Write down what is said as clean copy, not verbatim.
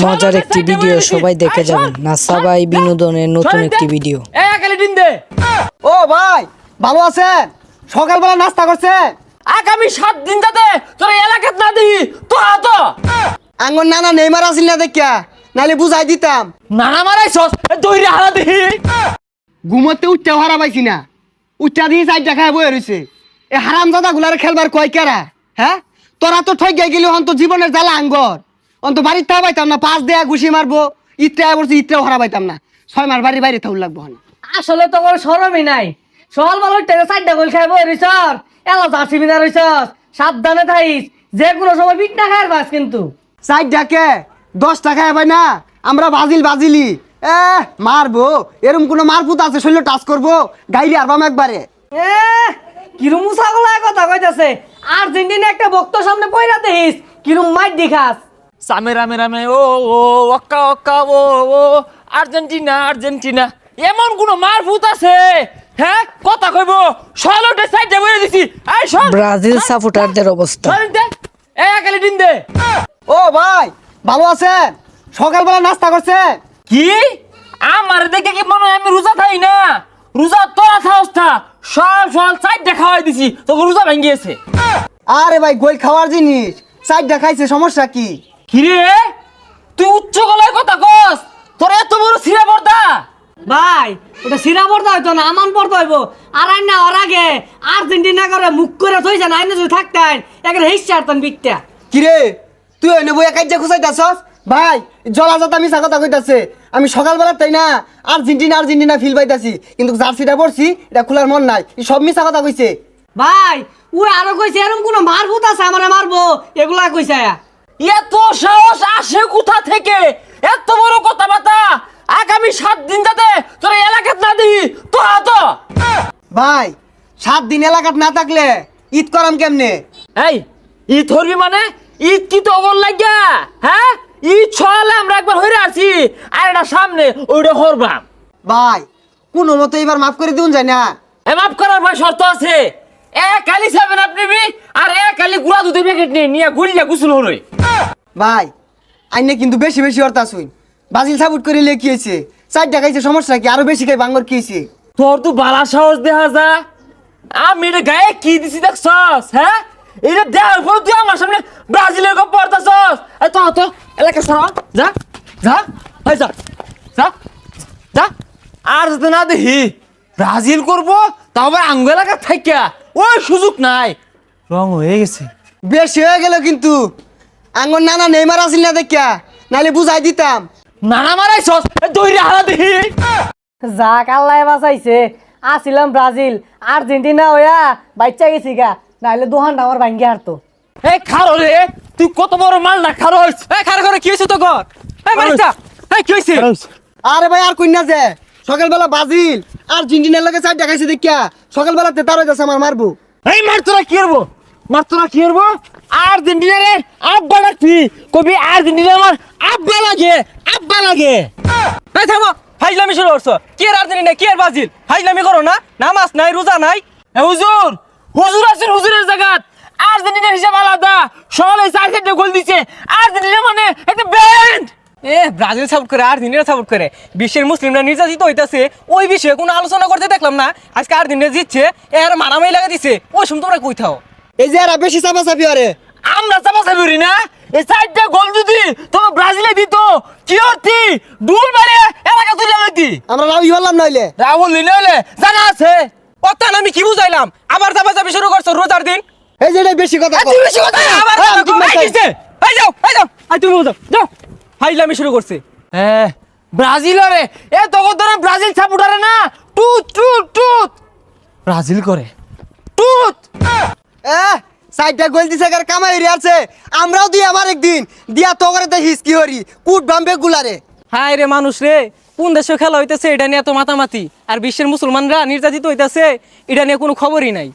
মজার একটি ভিডিও সবাই দেখে যাবেন। নাসা ভাই বিনোদনের নতুন একটি ভিডিও। ও ভাই ভালো আছেন? সকালবেলা নাস্তা করছেন? আগামী 7 দিন যাতে তোর এলাকাত না দিই তো তো আঙ্গন নানা নেইমার আসিল না দেখিয়া, নাহলে বুঝাই দিতাম। নানা মারাইছস দইরে হারা দিই ঘুমোতে উঠতে হারা পাইছি না, উঠটা দিয়ে চারটা খায় বয়ে রয়েছে। এ হারাম দাদা গুলার খেলবার কয় কেরা? হ্যাঁ, তোরা তো ঠক গেলি অন্ত জীবনের জ্বালা আঙ্গর। অন্ত বাড়ির তা পাইতাম না, 5 দেয়া ঘুষি মারবো, ইটটা বলছি ইটটাও হারা পাইতাম না। 6 মাস বাড়ির বাইরে থাকুর লাগবো। আসলে তো কোনো শরমই নাই। সকাল ভালো টেনে 4টা গোল খাইব রিসর এলা জার্সি বিনা রইছস। সাবধানে থাইস, যে কোনো সময় পিট না খাইর বাস কিন্তু। চারটা কে 10 টাকা হবে না? আমরা বাজিলি মারবো, এরকম কোনো মারপুত আছে শরীর টাচ করবো, গাইলে আরবাম একবারে। এ কিরম মুসাগলা কথা কইতাছে। আর্জেন্টিনা একটা বক্ত সামনে পয়রা দেখিস কিরম মাইট দেখাস। সামে রামে রামে ও ও ওক্কা ওক্কা ও ও আর্জেন্টিনা আর্জেন্টিনা এমন কোন মারফুত আছে? হ্যাঁ কথা কইবো সলটে সাইডে বইরে দিছি। এই সর ব্রাজিল সাপোর্টারদের অবস্থা। সর দে একালি দিন দে। ও ভাই ভালো আছেন? সকালবেলা নাস্তা করছেন? কি আমার দেখে কি মনে হয় আমি রোজা থাই না? রোজা তোরা থাকস না, সব সব সাইডে খাওয়াই দিছি তোকে রোজা ভেঙে গেছে। আরে ভাই গোল খাওয়ার জিনিস, চারটা খাইছে, সমস্যা কি? কিরে তুই উচ্চ গলায় কথা কস? তোর এত বড় সিরা পর্দা? ভাই ওটা সিরা পড়তে হইতো না, আমান পড়তে হইব। আর আইন না ওর আগে আর্জেন্টিনা করে মুখ করে থইছে না, আইনে যদি থাকতেন একটা হিস্সা আরতেন বিকটা। কিরে তুই ওই বই কাজ্যা খুঁজাইতাছস? ভাই জলাজাত আমি কথা কইতাছে। আমি সকালবেলা তাই না আর্জেন্টিনা ফিল পাইতাছি, কিন্তু জার্সিটা পড়ছি এটা খোলার মন নাই। এই সব মিছা কথা কইছে। ভাই ও আরো কইছে এরকম কোন মারভূত আছে আমারে মারবো, এগুলা কইছে। এত সাহস আসে কোথা থেকে? এত বড় কথাবার্তা আগামী 7 দিন যাতে তোর এলাকাত না দিই তো তো ভাই 7 দিন এলাকাত না থাকলে ঈদ করাম কেমনে? এই ঈদ ধরবি মানে ঈদ কি তো ওর লাগিয়া? হ্যাঁ ঈদ ছড়ালে আমরা একবার হইরে আছি, আর এটা সামনে ওইটা হরবাম। ভাই কোনো মতো এবার মাফ করে দিউন যায় না? এ মাফ করার ভাই শর্ত আছে। কালি 7 আপ নিবি আর কালি গুড়া দুধের প্যাকেট নিয়ে গুলিয়া গুসল হরই। ভাই আইনে কিন্তু বেশি বেশি অর্থ শুন। বাজিল সাপোর্ট করে লেখিয়েছে, 4টা খাইছে, সমস্যা কি? আরো বেশি খাই বাঙ্গর কিয়েছে। তোর তো বালা সাহস দেখা যা। আমি এটা গায়ে কি দিছি দেখছস? হ্যাঁ এটা দেওয়ার পর তুই আমার সামনে ব্রাজিলের গপ পড়তাছস। তো তো এলাকা সরা যা যা ভাই যা যা যা। আর যদি না দেখি ব্রাজিল করবো তাও আবার আঙ্গ এলাকা থাইকা ওই সুযোগ নাই। রং হয়ে গেছে। বেশি হয়ে গেল কিন্তু। আঙ্গর নানা নেইমার আসিল না দেখিয়া, নাহলে বুঝাই দিতাম। নানা মারাইছস দইরে হারা দেখি। যাক আল্লাহ বাঁচাইছে। আসিলাম ব্রাজিল, আর্জেন্টিনা হইয়া বাচ্চা গেছি গা, নাহলে দোহানটা আমার ভাঙ্গি হারতো। এই খারো রে, তুই কত বড় মাল না খারোস? এই খারো করে কি হইছে তো কর? এই মারিসটা এই কি হইছে? আরে ভাই আর কইনা যে সকালবেলা বাজিল আর্জেন্টিনার লগে 4টা খাইছে দেখিয়া সকালবেলা তেতার হইতাছে আমার মারবো। এই মারতরা কি করবো? মারতরা কি করবো? আর্জেন্টিনারে আব্বা ডাকবি, কবি আর্জেন্টিনা আমার আব্বা লাগে, আব্বা লাগে। এই থামো, ফাইজলামি শুরু করছো। কি আর আর্জেন্টিনা কি আর ব্রাজিল? ফাইজলামি করো না, নামাজ নাই রোজা নাই। এ হুজুর, হুজুর আছেন হুজুরের জায়গাত। আর্জেন্টিনার হিসাব আলাদা, সকালে 4-4টা গোল দিছে। আর্জেন্টিনা মানে একটা ব্যান্ড। ব্রাজিল সাপোর্ট করে আর্জেন্টিনা সাপোর্ট করে বিশ্বের মুসলিমরা নির্যাতিত হইতাছে, ওই বিষয়ে কোনো আলোচনা করতে দেখলাম না। আজকে আর্জেন্টিনা জিতছে, এর মারামারি লাগা দিছে। ওই সময় তোমরা কই থাও? এই যে এরা বেশি চাপাচাপি আরে আমরা চাপাচাপি না, এই 4টা গোল যদি তোমার ব্রাজিলে দিত কি হতি? ডুল মারে এলাকা তুলে লইতি। আমরা রাউই হলাম নইলে। রাহুল নিলে হলে জানা আছে। অত্যান আমি কি বুঝাইলাম? আবার চাপাচাপি শুরু করছো রোজার দিন। এই যে এটা বেশি কথা কও। তুই বেশি কথা না। আবার হ্যাঁ, আমি এই চাই। কিসে? এই যাও এই যাও, আই তুমি বুঝাও যাও। ফাইজলামি শুরু করছে। হ্যাঁ ব্রাজিলরে এ তখন ধরে ব্রাজিল সাপোর্টারে না টুত টুত টুত ব্রাজিল করে টুত। 4টা গোল দিছে কার কামাই হইরে আছে। আমরাও দিই আমার একদিন দিয়া তো করে দেখিস কি হরি কুট বাম্বে গুলারে। হায় রে মানুষ রে, কোন দেশে খেলা হইতেছে এটা নিয়ে এত মাতামাতি, আর বিশ্বের মুসলমানরা নির্যাতিত হইতেছে এটা নিয়ে কোনো খবরই নাই।